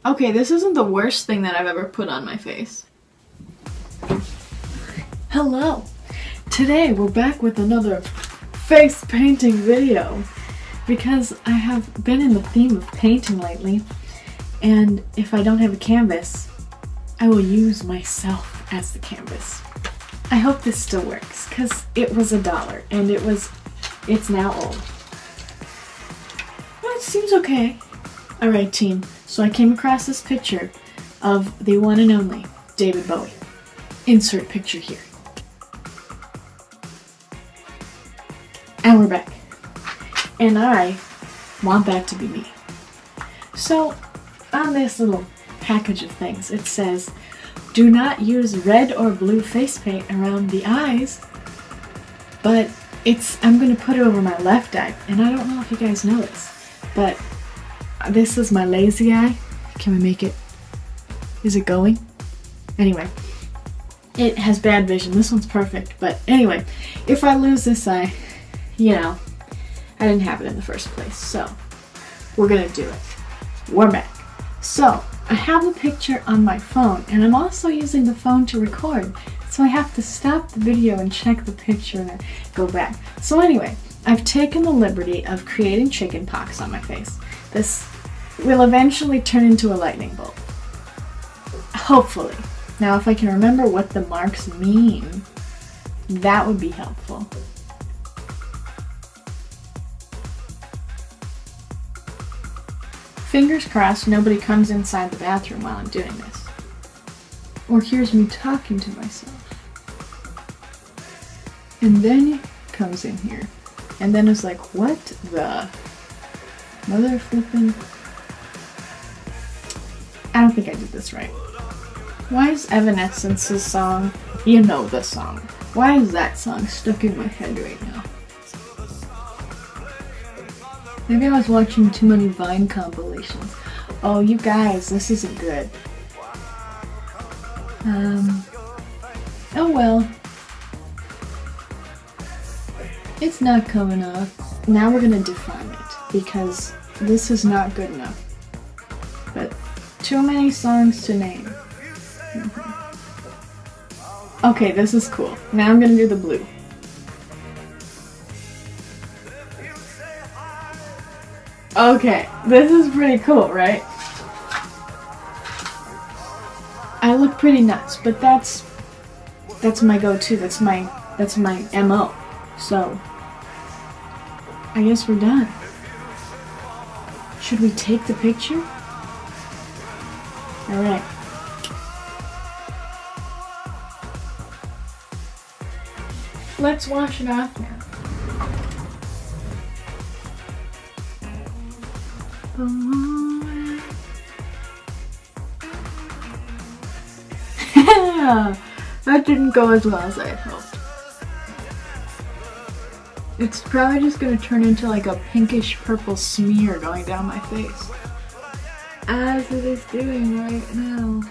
Okay, this isn't the worst thing that I've ever put on my face. Hello! Today we're back with another face painting video because I have been in the theme of painting lately, and if I don't have a canvas, I will use myself as the canvas. I hope this still works because it was $1 and it's now old. Well, it seems okay. Alright team, so I came across this picture of the one and only David Bowie. Insert picture here. And we're back. And I want that to be me. So, on this little package of things, it says, do not use red or blue face paint around the eyes, but I'm going to put it over my left eye, and I don't know if you guys know this, but this is my lazy eye. Can we make it? Is it going? Anyway, it has bad vision. This one's perfect, but anyway, if I lose this eye, you know, I didn't have it in the first place, so we're gonna do it. We're back. So, I have a picture on my phone, and I'm also using the phone to record, so I have to stop the video and check the picture and then go back. So anyway, I've taken the liberty of creating chicken pox on my face. This will eventually turn into a lightning bolt. Hopefully. Now, if I can remember what the marks mean, that would be helpful. Fingers crossed nobody comes inside the bathroom while I'm doing this. Or hears me talking to myself. And then it comes in here. And then it's like, what the mother flippin'? I don't think I did this right. Why is Evanescence's song, you know the song, why is that song stuck in my head right now? Maybe I was watching too many Vine compilations. Oh, you guys, this isn't good. Oh well. It's not coming off. Now we're gonna define it, because this is not good enough. But too many songs to name. Okay, this is cool. Now I'm gonna do the blue. Okay, this is pretty cool, right? I look pretty nuts, but that's my go-to. That's my MO. So I guess we're done. Should we take the picture? All right. Let's wash it off now. That didn't go as well as I had hoped. It's probably just gonna turn into like a pinkish purple smear going down my face, as it is doing right now.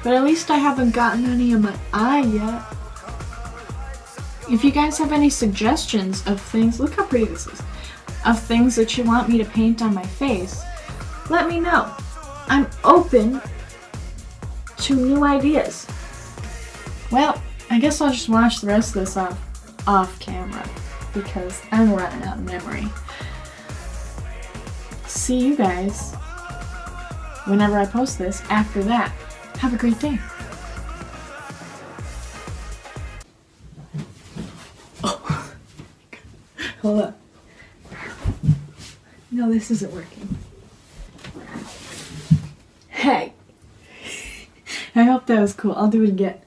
But at least I haven't gotten any of my eye yet. If you guys have any suggestions of things, look how pretty this is, of things that you want me to paint on my face, let me know. I'm open to new ideas. Well, I guess I'll just watch the rest of this off camera because I'm running out of memory. See you guys whenever I post this after that. Have a great day. Oh. Hold up. No, this isn't working. Hey! I hope that was cool. I'll do it again.